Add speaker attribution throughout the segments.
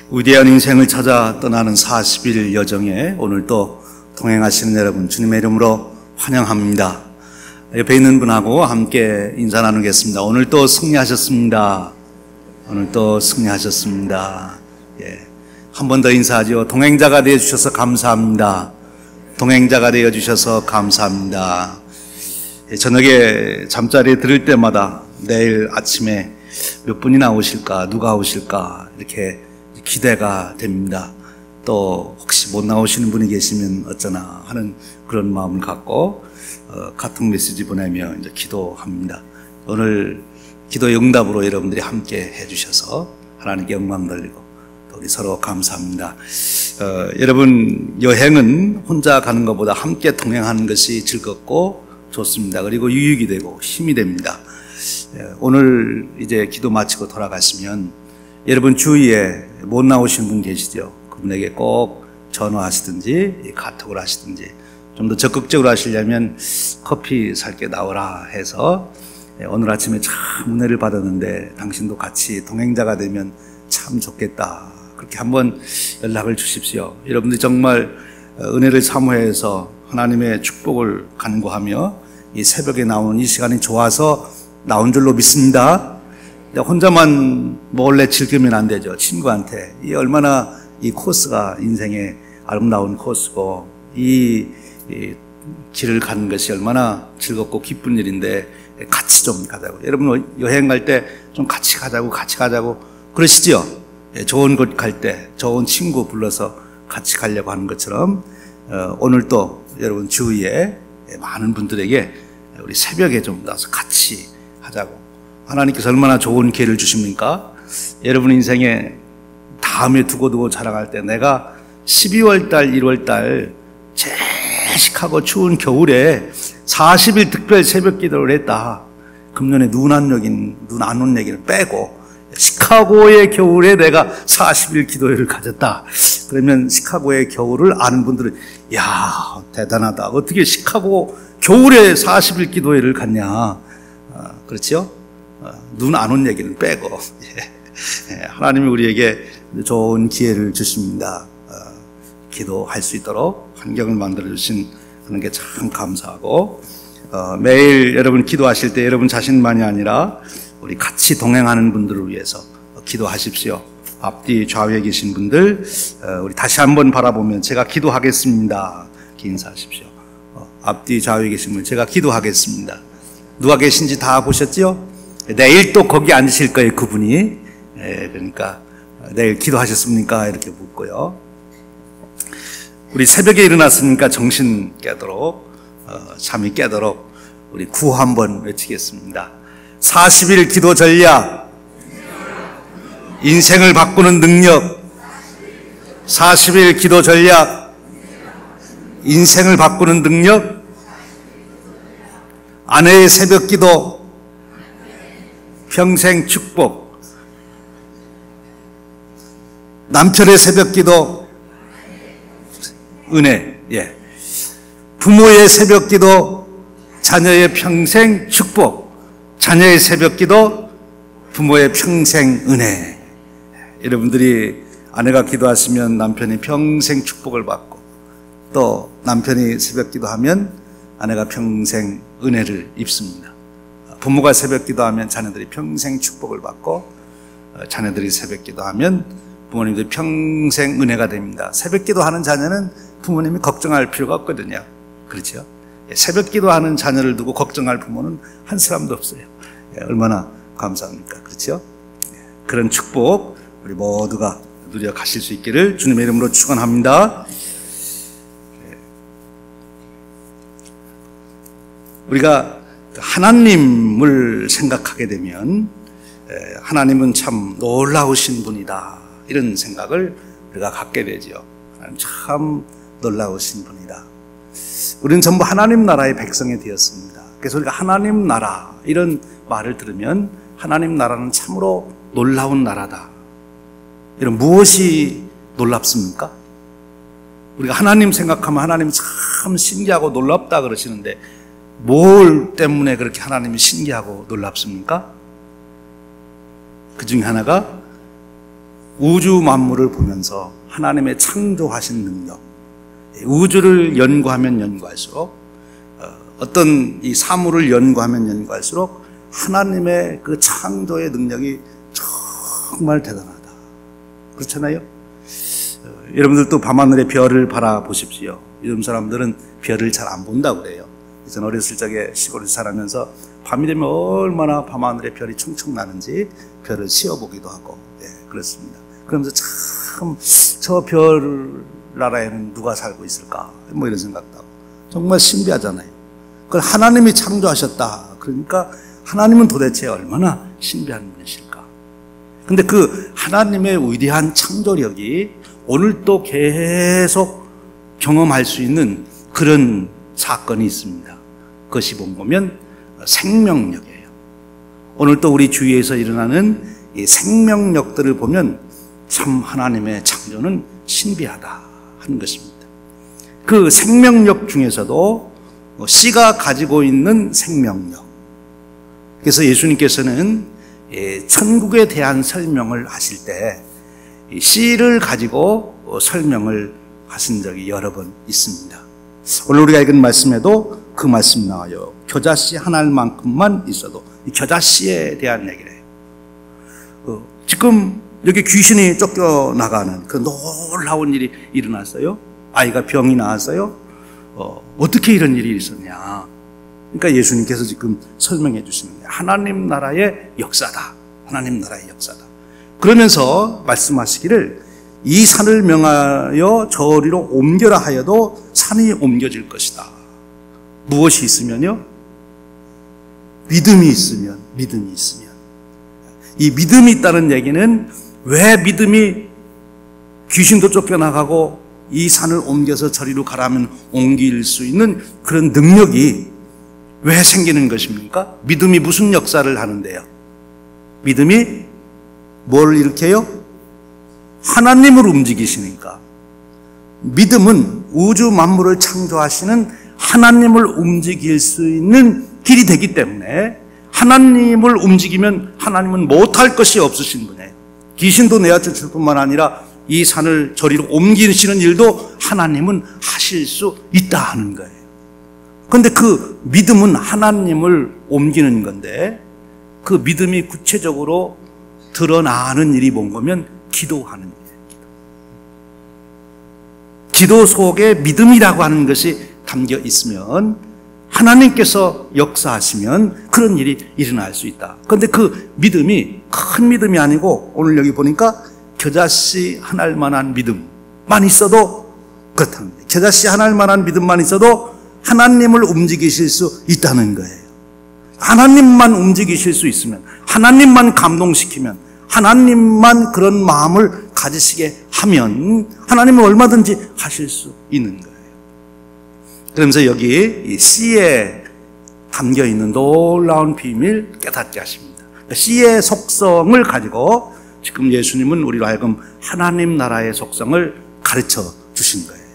Speaker 1: 위대한 인생을 찾아 떠나는 40일 여정에 오늘 또 동행하시는 여러분 주님의 이름으로 환영합니다. 옆에 있는 분하고 함께 인사 나누겠습니다. 오늘 또 승리하셨습니다. 오늘 또 승리하셨습니다. 한 번 더 인사하죠. 동행자가 되어주셔서 감사합니다. 동행자가 되어주셔서 감사합니다. 저녁에 잠자리에 들을 때마다 내일 아침에 몇 분이나 오실까, 누가 오실까 이렇게 기대가 됩니다. 또 혹시 못 나오시는 분이 계시면 어쩌나 하는 그런 마음을 갖고 카톡 메시지 보내며 이제 기도합니다. 오늘 기도 응답으로 여러분들이 함께 해주셔서 하나님께 영광 돌리고 또 우리 서로 감사합니다. 여러분, 여행은 혼자 가는 것보다 함께 동행하는 것이 즐겁고 좋습니다. 그리고 유익이 되고 힘이 됩니다. 오늘 이제 기도 마치고 돌아가시면 여러분 주위에 못 나오신 분 계시죠? 그분에게 꼭 전화하시든지 카톡을 하시든지 좀 더 적극적으로 하시려면 커피 살게 나오라 해서 오늘 아침에 참 은혜를 받았는데 당신도 같이 동행자가 되면 참 좋겠다. 그렇게 한번 연락을 주십시오. 여러분들이 정말 은혜를 사모해서 하나님의 축복을 간구하며 이 새벽에 나오는 이 시간이 좋아서 나온 줄로 믿습니다. 혼자만 몰래 즐기면 안 되죠. 친구한테 이 얼마나 이 코스가 인생의 아름다운 코스고 이 길을 가는 것이 얼마나 즐겁고 기쁜 일인데 같이 좀 가자고. 여러분 여행 갈 때 좀 같이 가자고 그러시죠? 좋은 곳 갈 때 좋은 친구 불러서 같이 가려고 하는 것처럼 오늘 또 여러분 주위에 많은 분들에게 우리 새벽에 좀 나와서 같이 하자고. 하나님께서 얼마나 좋은 기회를 주십니까? 여러분 인생에 다음에 두고두고 자랑할 때 내가 12월달 1월달 제일 시카고 추운 겨울에 40일 특별 새벽 기도를 했다. 금년에 눈 안 온 얘기를 빼고 시카고의 겨울에 내가 40일 기도회를 가졌다. 그러면 시카고의 겨울을 아는 분들은 야 대단하다. 어떻게 시카고 겨울에 40일 기도회를 갔냐. 그렇죠? 눈 안 온 얘기는 빼고 하나님이 우리에게 좋은 기회를 주십니다. 기도할 수 있도록 환경을 만들어 주신 그런 게 참 감사하고 매일 여러분 기도하실 때 여러분 자신만이 아니라 우리 같이 동행하는 분들을 위해서 기도하십시오. 앞뒤 좌우에 계신 분들 우리 다시 한번 바라보면 제가 기도하겠습니다. 이렇게 인사하십시오. 앞뒤 좌우에 계신 분 제가 기도하겠습니다. 누가 계신지 다 보셨죠? 내일 또 거기 앉으실 거예요, 그분이. 그러니까 내일 기도하셨습니까? 이렇게 묻고요. 우리 새벽에 일어났으니까 정신 깨도록 잠이 깨도록 우리 구호 한번 외치겠습니다. 40일 기도 전략, 인생을 바꾸는 능력. 40일 기도 전략, 인생을 바꾸는 능력. 아내의 새벽 기도, 평생 축복. 남편의 새벽 기도, 은혜. 부모의 새벽 기도, 자녀의 평생 축복. 자녀의 새벽 기도, 부모의 평생 은혜. 여러분들이 아내가 기도하시면 남편이 평생 축복을 받고 또 남편이 새벽 기도하면 아내가 평생 은혜를 입습니다. 부모가 새벽 기도하면 자녀들이 평생 축복을 받고 자녀들이 새벽 기도하면 부모님들이 평생 은혜가 됩니다. 새벽 기도하는 자녀는 부모님이 걱정할 필요가 없거든요. 그렇죠? 새벽 기도하는 자녀를 두고 걱정할 부모는 한 사람도 없어요. 얼마나 감사합니까? 그렇죠? 그런 축복 우리 모두가 누려 가실 수 있기를 주님의 이름으로 축원합니다. 우리가 하나님을 생각하게 되면 하나님은 참 놀라우신 분이다 이런 생각을 우리가 갖게 되죠. 하나님 참 놀라우신 분이다. 우리는 전부 하나님 나라의 백성이 되었습니다. 그래서 우리가 하나님 나라 이런 말을 들으면 하나님 나라는 참으로 놀라운 나라다. 이런 무엇이 놀랍습니까? 우리가 하나님 생각하면 하나님 참 신기하고 놀랍다 그러시는데 뭘 때문에 그렇게 하나님이 신기하고 놀랍습니까? 그 중에 하나가 우주 만물을 보면서 하나님의 창조하신 능력, 우주를 연구하면 연구할수록, 어떤 이 사물을 연구하면 연구할수록 하나님의 그 창조의 능력이 정말 대단하다. 그렇잖아요? 여러분들도 밤하늘의 별을 바라보십시오. 요즘 사람들은 별을 잘 안 본다고 그래요. 저는 어렸을 적에 시골에서 살면서 밤이 되면 얼마나 밤하늘의 별이 충충 나는지 별을 씌어보기도 하고, 그렇습니다. 그러면서 참 저 별 나라에는 누가 살고 있을까? 뭐 이런 생각도 하고. 정말 신비하잖아요. 그걸 하나님이 창조하셨다. 그러니까 하나님은 도대체 얼마나 신비한 분이실까? 근데 그 하나님의 위대한 창조력이 오늘 또 계속 경험할 수 있는 그런 사건이 있습니다. 그것이 보면 생명력이에요. 오늘 또 우리 주위에서 일어나는 이 생명력들을 보면 참 하나님의 창조는 신비하다 하는 것입니다. 그 생명력 중에서도 씨가 가지고 있는 생명력. 그래서 예수님께서는 천국에 대한 설명을 하실 때 씨를 가지고 설명을 하신 적이 여러 번 있습니다. 오늘 우리가 읽은 말씀에도 그 말씀 나와요. 겨자씨 한 알만큼만 있어도. 이 겨자씨에 대한 얘기래요. 지금 여기 귀신이 쫓겨나가는 그 놀라운 일이 일어났어요. 아이가 병이 나왔어요. 어떻게 이런 일이 있었냐. 그러니까 예수님께서 지금 설명해 주시는 거예요. 하나님 나라의 역사다. 하나님 나라의 역사다. 그러면서 말씀하시기를 이 산을 명하여 저리로 옮겨라 하여도 산이 옮겨질 것이다. 무엇이 있으면요? 믿음이 있으면, 믿음이 있으면. 이 믿음이 있다는 얘기는 왜 믿음이 귀신도 쫓겨나가고 이 산을 옮겨서 저리로 가라면 옮길 수 있는 그런 능력이 왜 생기는 것입니까? 믿음이 무슨 역사를 하는데요? 믿음이 뭘 일으켜요? 하나님을 움직이시니까. 믿음은 우주 만물을 창조하시는 하나님을 움직일 수 있는 길이 되기 때문에 하나님을 움직이면 하나님은 못할 것이 없으신 분이에요. 귀신도 내어쫓을 뿐만 아니라 이 산을 저리로 옮기시는 일도 하나님은 하실 수 있다 하는 거예요. 그런데 그 믿음은 하나님을 옮기는 건데 그 믿음이 구체적으로 드러나는 일이 뭔가면 기도하는 일이에요. 기도 속에 믿음이라고 하는 것이 담겨 있으면 하나님께서 역사하시면 그런 일이 일어날 수 있다. 그런데 그 믿음이 큰 믿음이 아니고 오늘 여기 보니까 겨자씨 한 알만한 믿음만 있어도 그렇다는 거예요. 겨자씨 한 알만한 믿음만 있어도 하나님을 움직이실 수 있다는 거예요. 하나님만 움직이실 수 있으면, 하나님만 감동시키면, 하나님만 그런 마음을 가지시게 하면 하나님은 얼마든지 하실 수 있는 거예요. 그러면서 여기 이 씨에 담겨있는 놀라운 비밀 깨닫게 하십니다. 씨의 속성을 가지고 지금 예수님은 우리로 하여금 하나님 나라의 속성을 가르쳐 주신 거예요.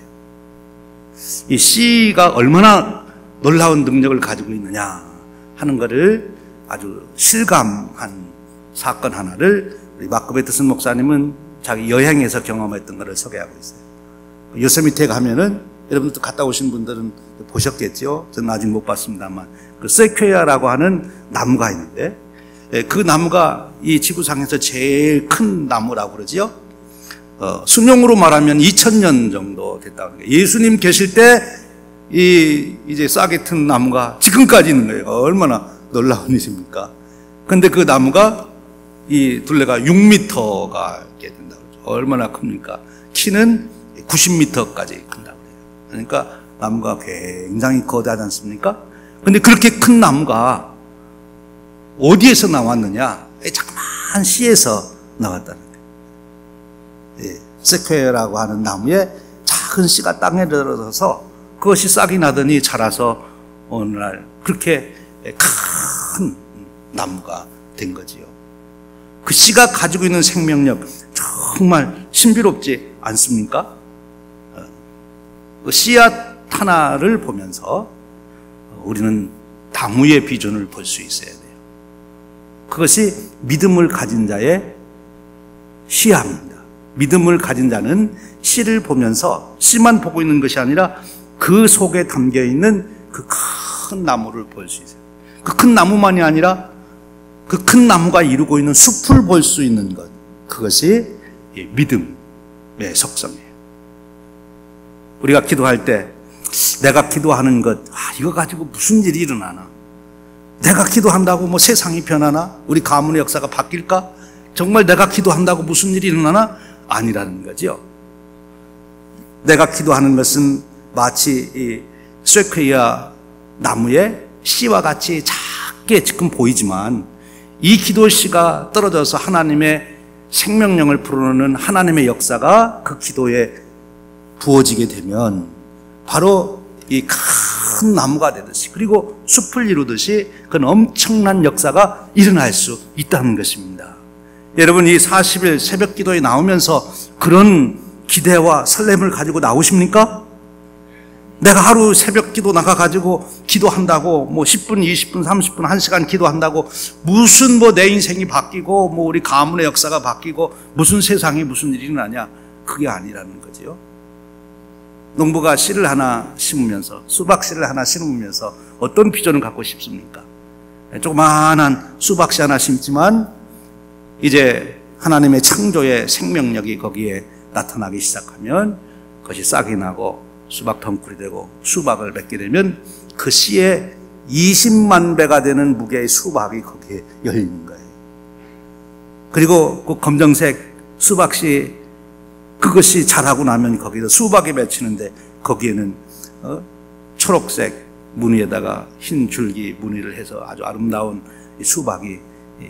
Speaker 1: 이 씨가 얼마나 놀라운 능력을 가지고 있느냐 하는 것을 아주 실감한 사건 하나를 우리 마크 베트슨 목사님은 자기 여행에서 경험했던 것을 소개하고 있어요. 요세미테 가면은 여러분들도 갔다 오신 분들은 보셨겠죠? 저는 아직 못 봤습니다만 그 세퀘이아라고 하는 나무가 있는데 그 나무가 이 지구상에서 제일 큰 나무라고 그러지요. 수명으로 말하면 2000년 정도 됐다고 합니다. 예수님 계실 때 이제 싹이 튼 나무가 지금까지 있는 거예요. 얼마나 놀라운 일입니까? 근데 그 나무가 이 둘레가 6m가 이렇게 된다고 그러죠. 얼마나 큽니까? 키는 90m까지 큰다고 그래요. 그러니까 나무가 굉장히 거대하지 않습니까? 근데 그렇게 큰 나무가 어디에서 나왔느냐? 자그마한 씨에서 나왔다는 거예요. 세퀘이아라고 하는 나무에 작은 씨가 땅에 들어서 그것이 싹이 나더니 자라서 어느 날 그렇게 큰 나무가 된 거지요. 그 씨가 가지고 있는 생명력 정말 신비롭지 않습니까? 그 씨앗 하나를 보면서 우리는 나무의 비전을 볼 수 있어야 돼요. 그것이 믿음을 가진 자의 시야합니다. 믿음을 가진 자는 씨를 보면서 씨만 보고 있는 것이 아니라 그 속에 담겨 있는 그 큰 나무를 볼 수 있어요. 그 큰 나무만이 아니라 그 큰 나무가 이루고 있는 숲을 볼 수 있는 것, 그것이 믿음의 속성이에요. 우리가 기도할 때 내가 기도하는 것, 이거 가지고 무슨 일이 일어나나? 내가 기도한다고 뭐 세상이 변하나? 우리 가문의 역사가 바뀔까? 정말 내가 기도한다고 무슨 일이 일어나나? 아니라는 거죠. 내가 기도하는 것은 마치 이 쇠퀘이아 나무의 씨와 같이 작게 지금 보이지만 이 기도 씨가 떨어져서 하나님의 생명력을 불어넣는 하나님의 역사가 그 기도에 부어지게 되면 바로 이 큰 나무가 되듯이, 그리고 숲을 이루듯이 그런 엄청난 역사가 일어날 수 있다는 것입니다. 여러분, 이 40일 새벽 기도에 나오면서 그런 기대와 설렘을 가지고 나오십니까? 내가 하루 새벽 기도 나가가지고 기도한다고 뭐 10분, 20분, 30분, 1시간 기도한다고 무슨 뭐 내 인생이 바뀌고 뭐 우리 가문의 역사가 바뀌고 무슨 세상에 무슨 일이 일어나냐, 그게 아니라는 거지요. 농부가 씨를 하나 심으면서, 수박 씨를 하나 심으면서 어떤 비전을 갖고 싶습니까? 조그마한 수박씨 하나 심지만 이제 하나님의 창조의 생명력이 거기에 나타나기 시작하면 그것이 싹이 나고 수박 덩굴이 되고 수박을 맺게 되면 그 씨에 20만 배가 되는 무게의 수박이 거기에 열리는 거예요. 그리고 그 검정색 수박씨, 그것이 자라고 나면 거기서 수박이 맺히는데 거기에는 초록색 무늬에다가 흰 줄기 무늬를 해서 아주 아름다운 수박이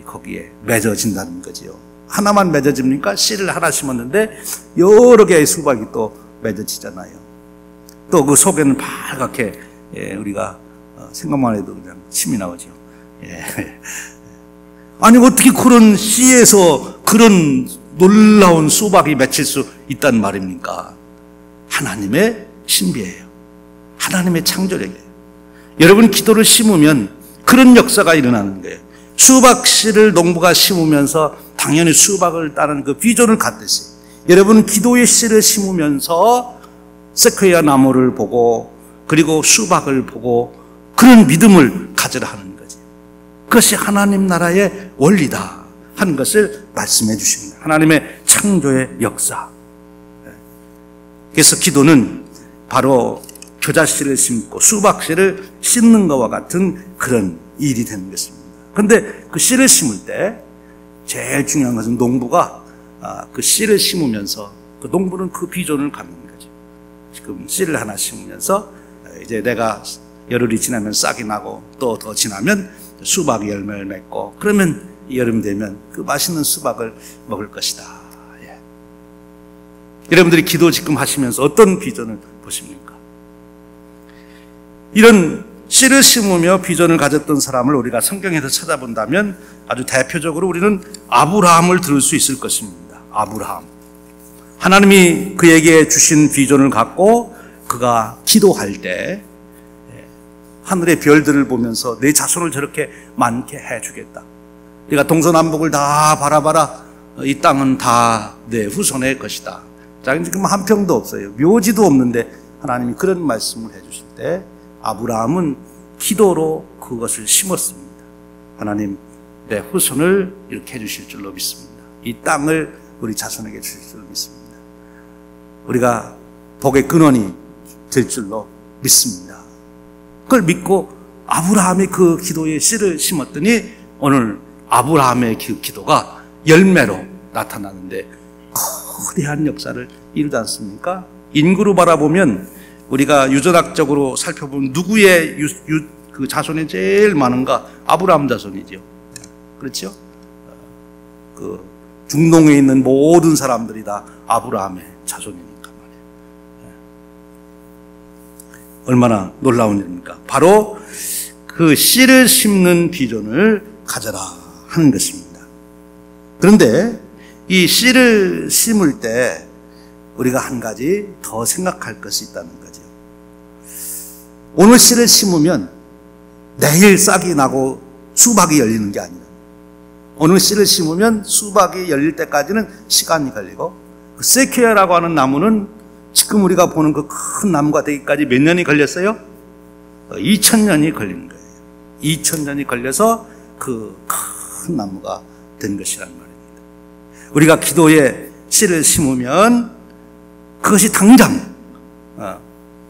Speaker 1: 거기에 맺어진다는 거지요. 하나만 맺어집니까? 씨를 하나 심었는데 여러 개의 수박이 또 맺어지잖아요. 또 그 속에는 빨갛게, 우리가 생각만 해도 그냥 침이 나오죠. 아니, 어떻게 그런 씨에서 그런 놀라운 수박이 맺힐 수 있단 말입니까? 하나님의 신비예요. 하나님의 창조력이에요. 여러분, 기도를 심으면 그런 역사가 일어나는 거예요. 수박씨를 농부가 심으면서 당연히 수박을 따는 그 비전을 갖듯이 여러분, 기도의 씨를 심으면서 세퀘이아 나무를 보고 그리고 수박을 보고 그런 믿음을 가져라 하는 거지. 그것이 하나님 나라의 원리다 하는 것을 말씀해 주십니다. 하나님의 창조의 역사. 그래서 기도는 바로 겨자씨를 심고 수박씨를 심는 것과 같은 그런 일이 되는 것입니다. 그런데 그 씨를 심을 때 제일 중요한 것은 농부가 그 씨를 심으면서 그 농부는 그 비전을 갖는 거죠. 지금 씨를 하나 심으면서 이제 내가 열흘이 지나면 싹이 나고 또 더 지나면 수박이 열매를 맺고 그러면 여름 되면 그 맛있는 수박을 먹을 것이다. 예. 여러분들이 기도 지금 하시면서 어떤 비전을 보십니까? 이런 씨를 심으며 비전을 가졌던 사람을 우리가 성경에서 찾아본다면 아주 대표적으로 우리는 아브라함을 들을 수 있을 것입니다. 아브라함. 하나님이 그에게 주신 비전을 갖고 그가 기도할 때 하늘의 별들을 보면서 내 자손을 저렇게 많게 해주겠다. 네가 동서남북을 다 바라봐라. 이 땅은 다 내 후손의 것이다. 자, 지금 한 평도 없어요. 묘지도 없는데 하나님이 그런 말씀을 해주실 때 아브라함은 기도로 그것을 심었습니다. 하나님, 내 후손을 이렇게 해주실 줄로 믿습니다. 이 땅을 우리 자손에게 주실 줄로 믿습니다. 우리가 복의 근원이 될 줄로 믿습니다. 그걸 믿고 아브라함이 그 기도에 씨를 심었더니 오늘 아브라함의 기도가 열매로 나타나는데 거대한 역사를 이루지 않습니까? 인구로 바라보면 우리가 유전학적으로 살펴보면 누구의 그 자손이 제일 많은가? 아브라함 자손이죠. 그렇죠? 그 중동에 있는 모든 사람들이 다 아브라함의 자손이니까 말이에요. 얼마나 놀라운 일입니까? 바로 그 씨를 심는 비전을 가져라 하는 것입니다. 그런데 이 씨를 심을 때 우리가 한 가지 더 생각할 것이 있다는 거죠. 오늘 씨를 심으면 내일 싹이 나고 수박이 열리는 게 아니라 어느 씨를 심으면 수박이 열릴 때까지는 시간이 걸리고, 그 세퀴야라고 하는 나무는 지금 우리가 보는 그 큰 나무가 되기까지 몇 년이 걸렸어요? 2000년이 걸린 거예요. 2000년이 걸려서 그 큰 나무가 된 것이란 말입니다. 우리가 기도에 씨를 심으면 그것이 당장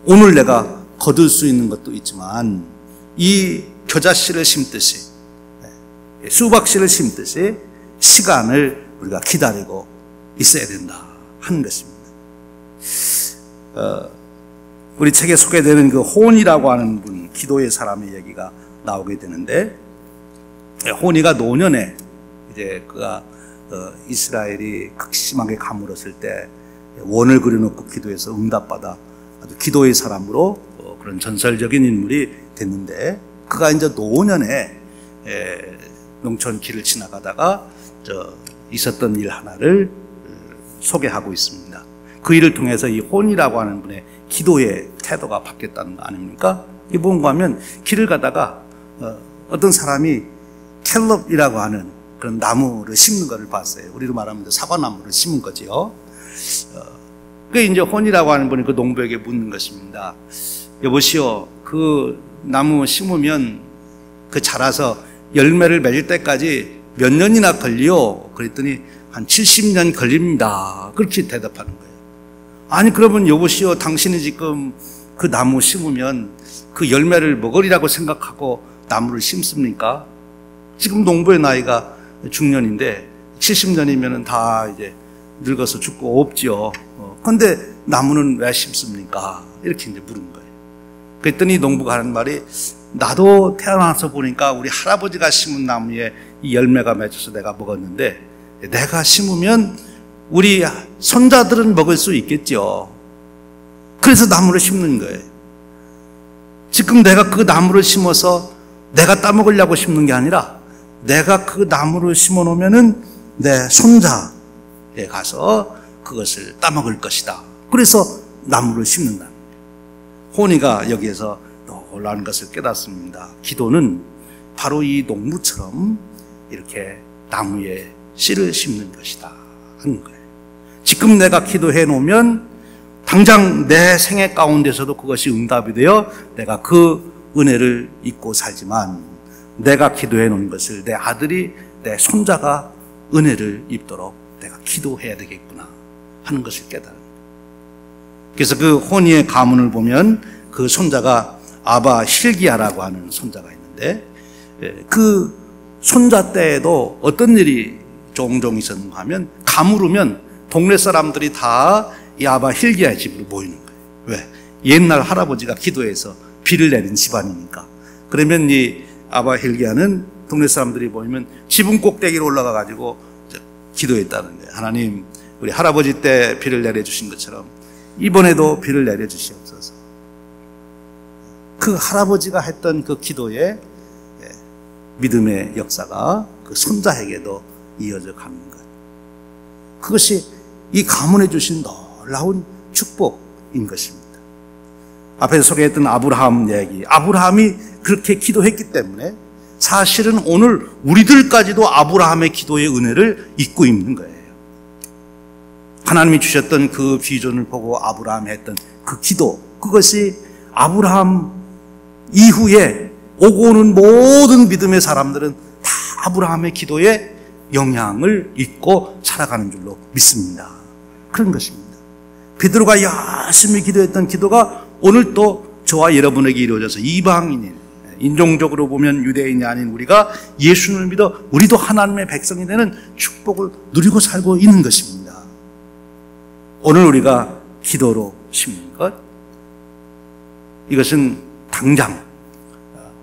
Speaker 1: 오늘 내가 거둘 수 있는 것도 있지만, 이 겨자씨를 심듯이, 수박씨를 심듯이 시간을 우리가 기다리고 있어야 된다 하는 것입니다. 우리 책에 소개되는 그 호니라고 하는 분, 기도의 사람의 얘기가 나오게 되는데, 호니가 노년에 이제 그가 이스라엘이 극심하게 가물었을 때 원을 그려놓고 기도해서 응답받아 아주 기도의 사람으로 그런 전설적인 인물이 됐는데, 그가 이제 노년에 농촌 길을 지나가다가 있었던 일 하나를 소개하고 있습니다. 그 일을 통해서 이 혼이라고 하는 분의 기도의 태도가 바뀌었다는 거 아닙니까? 이게 뭔가 하면 길을 가다가 어떤 사람이 캘럽이라고 하는 그런 나무를 심는 것을 봤어요. 우리로 말하면 사과나무를 심은 거지요. 그게 이제 혼이라고 하는 분이 그 농부에게 묻는 것입니다. 여보시오, 그 나무 심으면 그 자라서 열매를 맺을 때까지 몇 년이나 걸리요? 그랬더니 한 70년 걸립니다. 그렇게 대답하는 거예요. 아니, 그러면 여보시오, 당신이 지금 그 나무 심으면 그 열매를 먹으리라고 생각하고 나무를 심습니까? 지금 농부의 나이가 중년인데 70년이면 다 이제 늙어서 죽고 없지요. 그런데 나무는 왜 심습니까? 이렇게 이제 물은 거예요. 그랬더니 농부가 하는 말이, 나도 태어나서 보니까 우리 할아버지가 심은 나무에 이 열매가 맺어서 내가 먹었는데, 내가 심으면 우리 손자들은 먹을 수 있겠죠. 그래서 나무를 심는 거예요. 지금 내가 그 나무를 심어서 내가 따먹으려고 심는 게 아니라, 내가 그 나무를 심어 놓으면은 내 손자에 가서 그것을 따먹을 것이다. 그래서 나무를 심는다. 호니가 여기에서 놀라운 것을 깨닫습니다. 기도는 바로 이 농부처럼 이렇게 나무에 씨를 심는 것이다 하는 거예요. 지금 내가 기도해 놓으면 당장 내 생애 가운데서도 그것이 응답이 되어 내가 그 은혜를 잊고 살지만, 내가 기도해 놓은 것을 내 아들이, 내 손자가 은혜를 입도록 내가 기도해야 되겠구나 하는 것을 깨달은 거예요. 그래서 그 호니의 가문을 보면 그 손자가 아바 힐기야라고 하는 손자가 있는데, 그 손자 때에도 어떤 일이 종종 있었는가 하면, 가물으면 동네 사람들이 다 이 아바 힐기야의 집으로 모이는 거예요. 왜? 옛날 할아버지가 기도해서 비를 내린 집안이니까. 그러면 이 아바 힐기야는 동네 사람들이 모이면 지붕 꼭대기로 올라가 가지고 기도했다는 거예요. 하나님, 우리 할아버지 때 비를 내려주신 것처럼 이번에도 비를 내려주시옵소서. 그 할아버지가 했던 그 기도에 믿음의 역사가 그 손자에게도 이어져 가는 것. 그것이 이 가문에 주신 놀라운 축복인 것입니다. 앞에서 소개했던 아브라함 얘기, 아브라함이 그렇게 기도했기 때문에 사실은 오늘 우리들까지도 아브라함의 기도의 은혜를 잊고 있는 거예요. 하나님이 주셨던 그 비전을 보고 아브라함이 했던 그 기도, 그것이 아브라함 이후에 오고 오는 모든 믿음의 사람들은 다 아브라함의 기도에 영향을 잊고 살아가는 줄로 믿습니다. 그런 것입니다. 베드로가 열심히 기도했던 기도가 오늘 또 저와 여러분에게 이루어져서 이방인인, 인종적으로 보면 유대인이 아닌 우리가 예수를 믿어 우리도 하나님의 백성이 되는 축복을 누리고 살고 있는 것입니다. 오늘 우리가 기도로 심는 것, 이것은 당장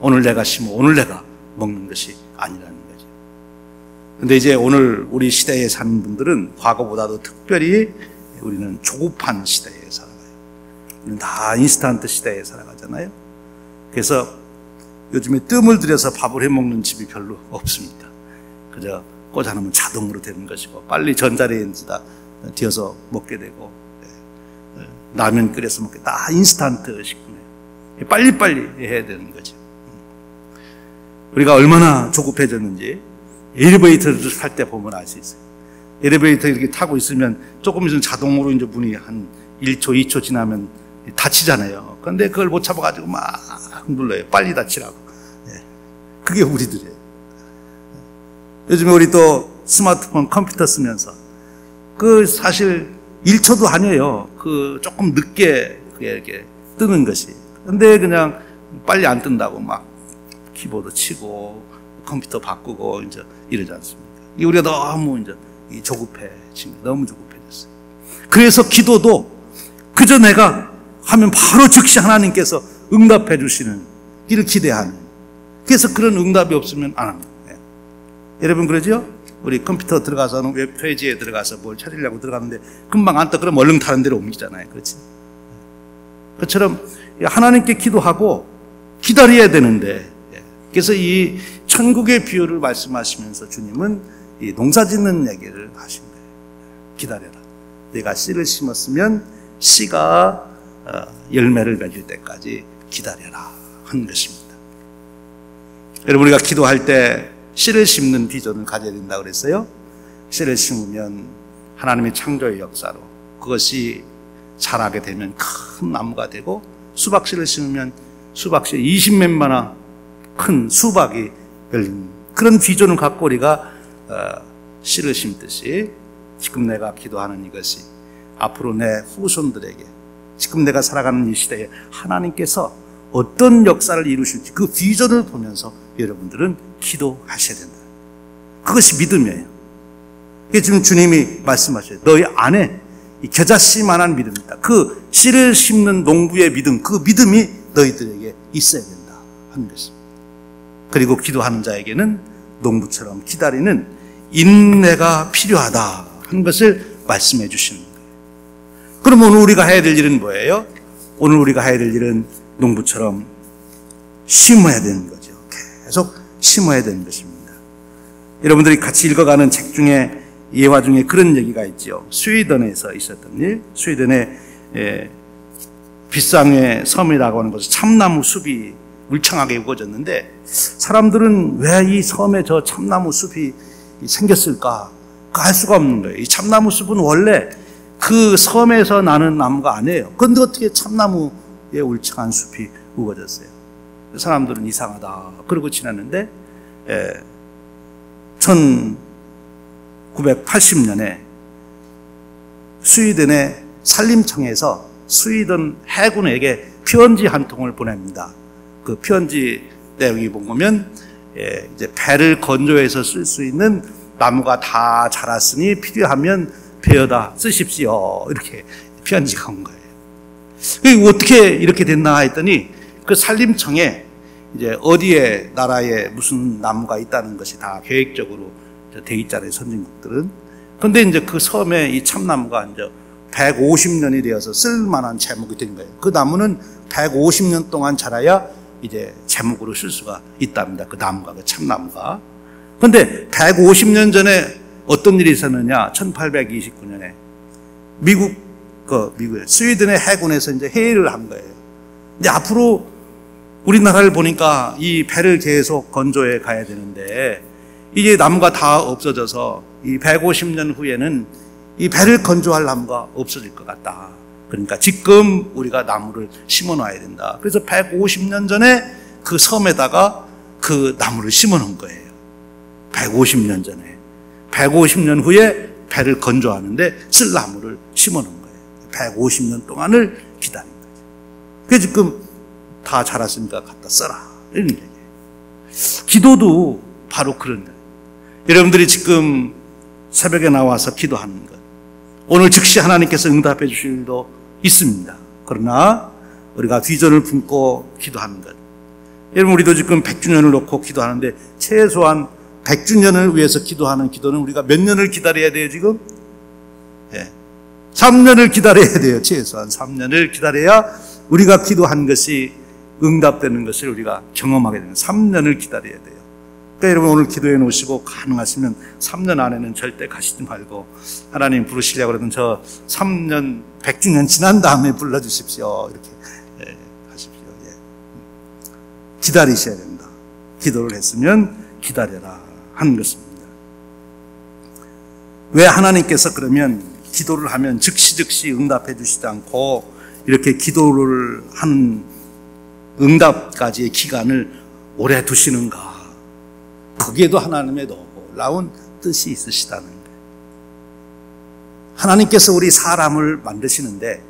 Speaker 1: 오늘 내가 심어 오늘 내가 먹는 것이 아니라는 거죠. 그런데 이제 오늘 우리 시대에 사는 분들은 과거보다도 특별히 우리는 조급한 시대에 살아가요. 우리는 다 인스턴트 시대에 살아가잖아요. 그래서 요즘에 뜸을 들여서 밥을 해먹는 집이 별로 없습니다. 그저 꽂아놓으면 자동으로 되는 것이고, 빨리 전자레인지다 뒤어서 먹게 되고, 라면 끓여서 먹게, 다 인스턴트 식품이에요. 빨리빨리 해야 되는 거죠. 우리가 얼마나 조급해졌는지 엘리베이터를 탈 때 보면 알 수 있어요. 엘리베이터 이렇게 타고 있으면 조금 있으면 자동으로 이제 문이 한 1초, 2초 지나면 닫히잖아요. 그런데 그걸 못 잡아가지고 막 눌러요. 빨리 닫히라고. 그게 우리들이에요. 요즘에 우리 또 스마트폰, 컴퓨터 쓰면서 그 사실 1초도 아니에요. 그 조금 늦게 그게 이렇게 뜨는 것이. 근데 그냥 빨리 안 뜬다고 막 키보드 치고 컴퓨터 바꾸고 이제 이러지 않습니까? 우리가 너무 이제 조급해진 거, 너무 조급해졌어요. 그래서 기도도 그저 내가 하면 바로 즉시 하나님께서 응답해 주시는 이를 기대하는. 그래서 그런 응답이 없으면 안 합니다. 여러분 그러죠? 우리 컴퓨터 들어가서는 웹페이지에 들어가서 뭘 찾으려고 들어가는데 금방 안 떠. 그럼 얼른 다른 데로 옮기잖아요. 그렇지? 그처럼 하나님께 기도하고 기다려야 되는데, 그래서 이 천국의 비유를 말씀하시면서 주님은 이 농사 짓는 얘기를 하신 거예요. 기다려라. 내가 씨를 심었으면 씨가 열매를 맺을 때까지 기다려라 하는 것입니다. 여러분 우리가 기도할 때 씨를 심는 비전을 가져야 된다고 그랬어요. 씨를 심으면 하나님의 창조의 역사로 그것이 자라게 되면 큰 나무가 되고, 수박씨를 심으면 수박씨 20몇만화 큰 수박이 열린 그런 비전을 갖고 우리가 씨를 심듯이 지금 내가 기도하는 이것이 앞으로 내 후손들에게, 지금 내가 살아가는 이 시대에 하나님께서 어떤 역사를 이루실지 그 비전을 보면서 여러분들은 기도하셔야 된다. 그것이 믿음이에요. 그게 지금 주님이 말씀하셔요. 너희 안에 이 겨자씨만한 믿음이 있다. 그 씨를 심는 농부의 믿음, 그 믿음이 너희들에게 있어야 된다 하는 것입니다. 그리고 기도하는 자에게는 농부처럼 기다리는 인내가 필요하다 하는 것을 말씀해 주시는 거예요. 그럼 오늘 우리가 해야 될 일은 뭐예요? 오늘 우리가 해야 될 일은 농부처럼 심어야 되는 거죠. 계속 심어야 되는 것입니다. 여러분들이 같이 읽어가는 책 중에 예화 중에 그런 얘기가 있죠. 스웨덴에서 있었던 일. 스웨덴의 빗상의 섬이라고 하는 곳은 참나무 숲이 울창하게 우거졌는데, 사람들은 왜 이 섬에 저 참나무 숲이 생겼을까 알 수가 없는 거예요. 이 참나무 숲은 원래 그 섬에서 나는 나무가 아니에요. 그런데 어떻게 참나무에 울창한 숲이 우거졌어요? 사람들은 이상하다 그러고 지났는데 1980년에 스웨덴의 산림청에서 스웨덴 해군에게 편지 한 통을 보냅니다. 그 편지 내용이 보면 이제 배를 건조해서 쓸 수 있는 나무가 다 자랐으니 필요하면 베어다 쓰십시오. 이렇게 편지가 온 거예요. 어떻게 이렇게 됐나 했더니 그 산림청에 이제 어디에 나라에 무슨 나무가 있다는 것이 다 계획적으로 돼 있잖아요, 선진국들은. 근데 이제 그 섬에 이 참나무가 이제 150년이 되어서 쓸만한 제목이 된 거예요. 그 나무는 150년 동안 자라야 이제 제목으로 쓸 수가 있답니다. 그 나무가, 그 참나무가. 근데 150년 전에 어떤 일이 있었느냐? 1829년에 미국의 스웨덴의 해군에서 이제 회의를 한 거예요. 근데 앞으로 우리나라를 보니까 이 배를 계속 건조해 가야 되는데 이게 나무가 다 없어져서 이 150년 후에는 이 배를 건조할 나무가 없어질 것 같다. 그러니까 지금 우리가 나무를 심어 놔야 된다. 그래서 150년 전에 그 섬에다가 그 나무를 심어 놓은 거예요. 150년 전에. 150년 후에 배를 건조하는데 쓸 나무를 심어 놓은 거예요. 150년 동안을 기다린 거죠. 그래서 지금 다 자랐으니까 갖다 써라. 이런 얘기예요. 기도도 바로 그런 거예요. 여러분들이 지금 새벽에 나와서 기도하는 것, 오늘 즉시 하나님께서 응답해 주실 일도 있습니다. 그러나 우리가 비전을 품고 기도하는 것, 여러분 우리도 지금 100주년을 놓고 기도하는데 최소한 100주년을 위해서 기도하는 기도는 우리가 몇 년을 기다려야 돼요 지금? 3년을 기다려야 돼요. 최소한 3년을 기다려야 우리가 기도한 것이 응답되는 것을 우리가 경험하게 되는, 3년을 기다려야 돼요. 그러니까 여러분 오늘 기도해 놓으시고 가능하시면 3년 안에는 절대 가시지 말고 하나님 부르시려고 그러면 저 3년 100주년 지난 다음에 불러주십시오. 이렇게 하십시오. 기다리셔야 된다. 기도를 했으면 기다려라 하는 것입니다. 왜 하나님께서 그러면 기도를 하면 즉시 응답해 주시지 않고 이렇게 기도를 한 응답까지의 기간을 오래 두시는가? 거기에도 하나님의 놀라운 뜻이 있으시다는 거예요. 하나님께서 우리 사람을 만드시는데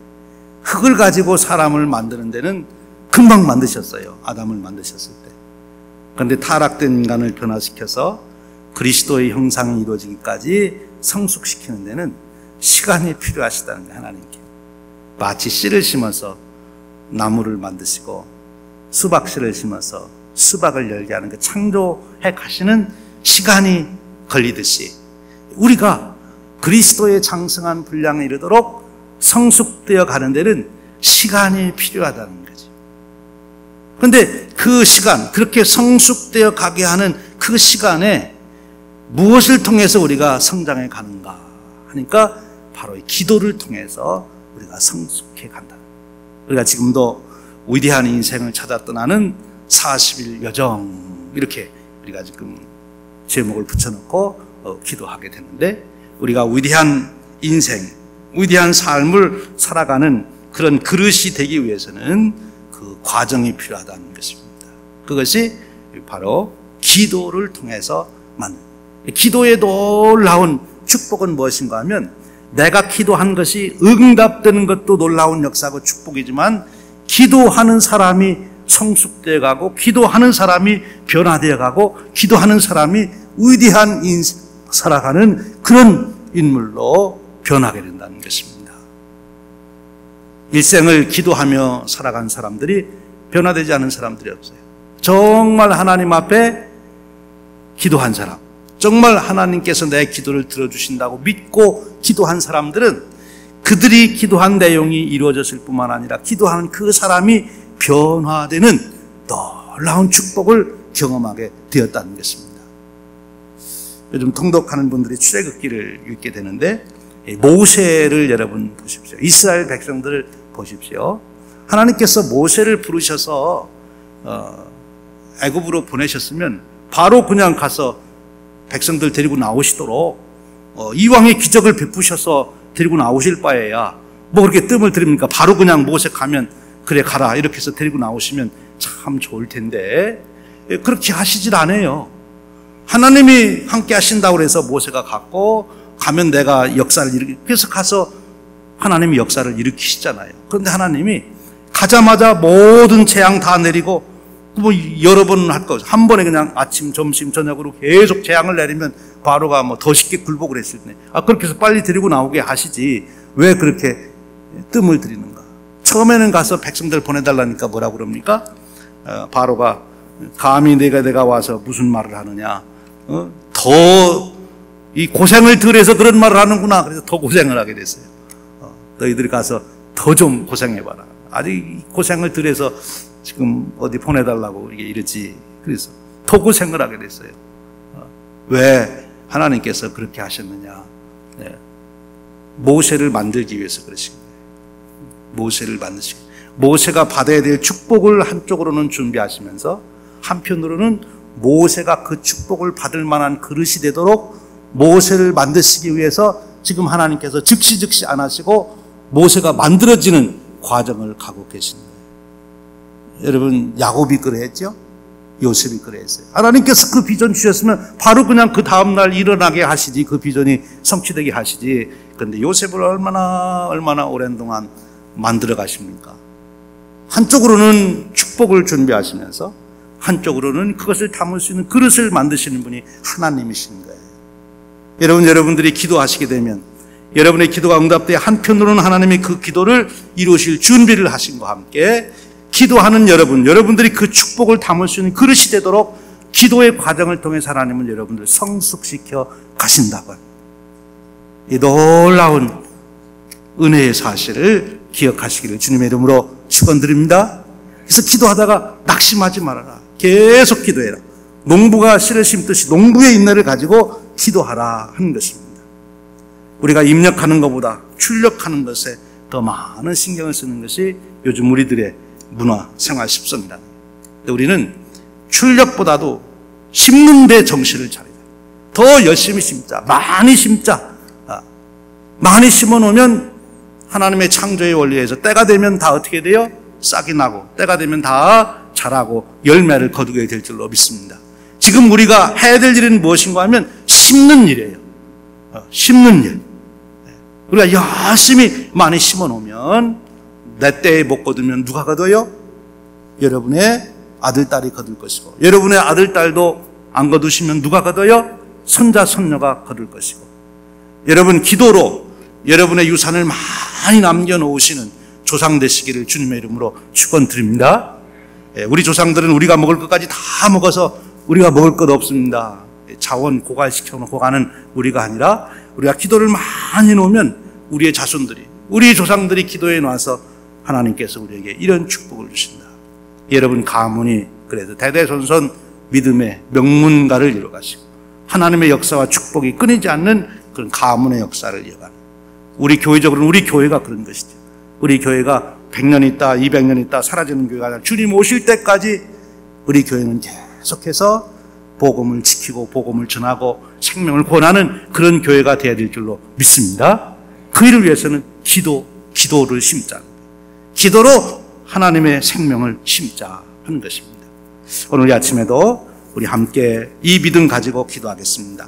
Speaker 1: 흙을 가지고 사람을 만드는 데는 금방 만드셨어요. 아담을 만드셨을 때. 그런데 타락된 인간을 변화시켜서 그리스도의 형상이 이루어지기까지 성숙시키는 데는 시간이 필요하시다는 거예요. 하나님께. 마치 씨를 심어서 나무를 만드시고 수박씨를 심어서 수박을 열게 하는 그 창조해 가시는 시간이 걸리듯이 우리가 그리스도의 장성한 분량에 이르도록 성숙되어 가는 데는 시간이 필요하다는 거죠. 그런데 그 시간, 그렇게 성숙되어 가게 하는 그 시간에 무엇을 통해서 우리가 성장해 가는가 하니까 바로 이 기도를 통해서 우리가 성숙해 간다. 우리가 지금도 위대한 인생을 찾아 떠나는 40일 여정, 이렇게 우리가 지금 제목을 붙여놓고 기도하게 되는데, 우리가 위대한 인생, 위대한 삶을 살아가는 그런 그릇이 되기 위해서는 그 과정이 필요하다는 것입니다. 그것이 바로 기도를 통해서 만든, 기도의 놀라운 축복은 무엇인가 하면, 내가 기도한 것이 응답되는 것도 놀라운 역사고 축복이지만, 기도하는 사람이 성숙되어 가고, 기도하는 사람이 변화되어 가고, 기도하는 사람이 위대한 인생 살아가는 그런 인물로 변하게 된다는 것입니다. 일생을 기도하며 살아간 사람들이 변화되지 않은 사람들이 없어요. 정말 하나님 앞에 기도한 사람, 정말 하나님께서 내 기도를 들어주신다고 믿고 기도한 사람들은 그들이 기도한 내용이 이루어졌을 뿐만 아니라 기도하는 그 사람이 변화되는 놀라운 축복을 경험하게 되었다는 것입니다. 요즘 통독하는 분들이 출애굽기를 읽게 되는데, 모세를 여러분 보십시오. 이스라엘 백성들을 보십시오. 하나님께서 모세를 부르셔서 애굽으로 보내셨으면 바로 그냥 가서 백성들 데리고 나오시도록 이왕의 기적을 베푸셔서 데리고 나오실 바에야 뭐 그렇게 뜸을 들입니까? 바로 그냥 모세 가면 그래 가라 이렇게 해서 데리고 나오시면 참 좋을 텐데 그렇게 하시질 않아요. 하나님이 함께 하신다고 해서 모세가 갔고, 가면 내가 역사를 일으키고, 그래서 가서 하나님이 역사를 일으키시잖아요. 그런데 하나님이 가자마자 모든 재앙 다 내리고, 뭐 여러 번 할 거, 한 번에 그냥 아침, 점심, 저녁으로 계속 재앙을 내리면 바로가 뭐 더 쉽게 굴복을 했을 때, 그렇게 해서 빨리 데리고 나오게 하시지 왜 그렇게 뜸을 들이는가? 처음에는 가서 백성들 보내달라니까 뭐라고 그럽니까? 바로가 감히 내가 와서 무슨 말을 하느냐? 더 이 고생을 덜 해서 그런 말을 하는구나. 그래서 더 고생을 하게 됐어요. 너희들이 가서 더 좀 고생해봐라. 아직 고생을 덜 해서 지금 어디 보내달라고 이러지. 그래서 더 고생을 하게 됐어요. 왜 하나님께서 그렇게 하셨느냐? 네. 모세를 만들기 위해서 그러신 거예요. 모세를 만드시고, 모세가 받아야 될 축복을 한쪽으로는 준비하시면서 한편으로는 모세가 그 축복을 받을 만한 그릇이 되도록 모세를 만드시기 위해서 지금 하나님께서 즉시 안 하시고 모세가 만들어지는 과정을 가고 계신 거예요. 여러분, 야곱이 그랬죠? 요셉이 그랬어요. 하나님께서 그 비전 주셨으면 바로 그냥 그 다음날 일어나게 하시지, 그 비전이 성취되게 하시지. 그런데 요셉을 얼마나 오랜 동안 만들어 가십니까? 한쪽으로는 축복을 준비하시면서 한쪽으로는 그것을 담을 수 있는 그릇을 만드시는 분이 하나님이신 거예요. 여러분들이 기도하시게 되면 여러분의 기도가 응답되어 한편으로는 하나님이 그 기도를 이루실 준비를 하신과 함께 기도하는 여러분들이 그 축복을 담을 수 있는 그릇이 되도록 기도의 과정을 통해서 하나님은 여러분들을 성숙시켜 가신다고 합니다. 이 놀라운 은혜의 사실을 기억하시기를 주님의 이름으로 축원드립니다. 그래서 기도하다가 낙심하지 말아라. 계속 기도해라. 농부가 씨를 심듯이 농부의 인내를 가지고 기도하라 하는 것입니다. 우리가 입력하는 것보다 출력하는 것에 더 많은 신경을 쓰는 것이 요즘 우리들의 문화, 생활 습성이라는 거예요. 우리는 출력보다도 심는 데 정신을 차리자. 더 열심히 심자, 많이 심자, 많이 심어놓으면 하나님의 창조의 원리에서 때가 되면 다 어떻게 돼요? 싹이 나고 때가 되면 다 자라고 열매를 거두게 될 줄로 믿습니다. 지금 우리가 해야 될 일은 무엇인가 하면 심는 일이에요. 심는 일. 우리가 열심히 많이 심어놓으면 내 때에 못 거두면 누가 거둬요? 여러분의 아들, 딸이 거둘 것이고, 여러분의 아들, 딸도 안 거두시면 누가 거둬요? 손자, 손녀가 거둘 것이고, 여러분 기도로 여러분의 유산을 많이 남겨놓으시는 조상 되시기를 주님의 이름으로 축원드립니다. 우리 조상들은 우리가 먹을 것까지 다 먹어서 우리가 먹을 것 없습니다. 자원 고갈시켜놓고 가는 우리가 아니라 우리가 기도를 많이 놓으면 우리의 자손들이, 우리 조상들이 기도해 놔서 하나님께서 우리에게 이런 축복을 주신다. 여러분 가문이 그래도 대대손손 믿음의 명문가를 이뤄가시고 하나님의 역사와 축복이 끊이지 않는 그런 가문의 역사를 이어가는, 우리 교회적으로는 우리 교회가 그런 것이죠. 우리 교회가 100년 있다 200년 있다 사라지는 교회가 아니라 주님 오실 때까지 우리 교회는 계속해서 복음을 지키고 복음을 전하고 생명을 권하는 그런 교회가 되어야 될 줄로 믿습니다. 그 일을 위해서는 기도를 심자, 기도로 하나님의 생명을 심자 하는 것입니다. 오늘 아침에도 우리 함께 이 믿음 가지고 기도하겠습니다.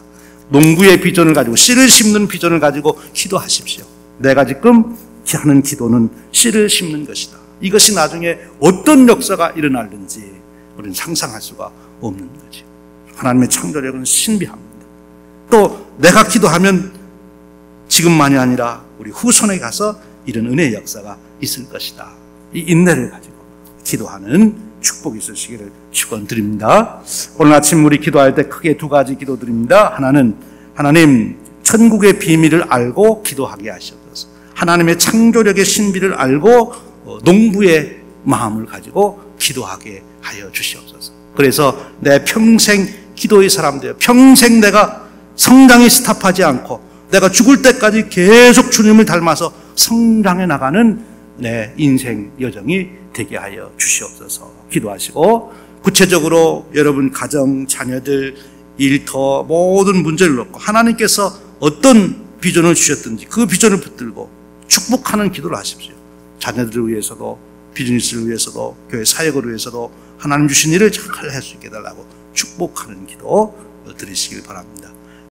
Speaker 1: 농부의 비전을 가지고, 씨를 심는 비전을 가지고 기도하십시오. 내가 지금 하는 기도는 씨를 심는 것이다. 이것이 나중에 어떤 역사가 일어날는지 우리는 상상할 수가 없는 거죠. 하나님의 창조력은 신비합니다. 또 내가 기도하면 지금만이 아니라 우리 후손에 가서 이런 은혜의 역사가 있을 것이다. 이 인내를 가지고 기도하는 축복이 있으시기를 축원드립니다. 오늘 아침 우리 기도할 때 크게 두 가지 기도드립니다. 하나는 하나님 천국의 비밀을 알고 기도하게 하시옵소서. 하나님의 창조력의 신비를 알고 농부의 마음을 가지고 기도하게 하여 주시옵소서. 그래서 내 평생 기도의 사람 되어 평생 내가 성장이 스탑하지 않고 내가 죽을 때까지 계속 주님을 닮아서 성장해 나가는 내 인생 여정이 되게 하여 주시옵소서. 기도하시고 구체적으로 여러분 가정, 자녀들, 일터 모든 문제를 놓고 하나님께서 어떤 비전을 주셨든지 그 비전을 붙들고 축복하는 기도를 하십시오. 자녀들을 위해서도 비즈니스를 위해서도 교회 사역을 위해서도 하나님 주신 일을 잘 할 수 있게 해달라고 축복하는 기도 드리시길 바랍니다.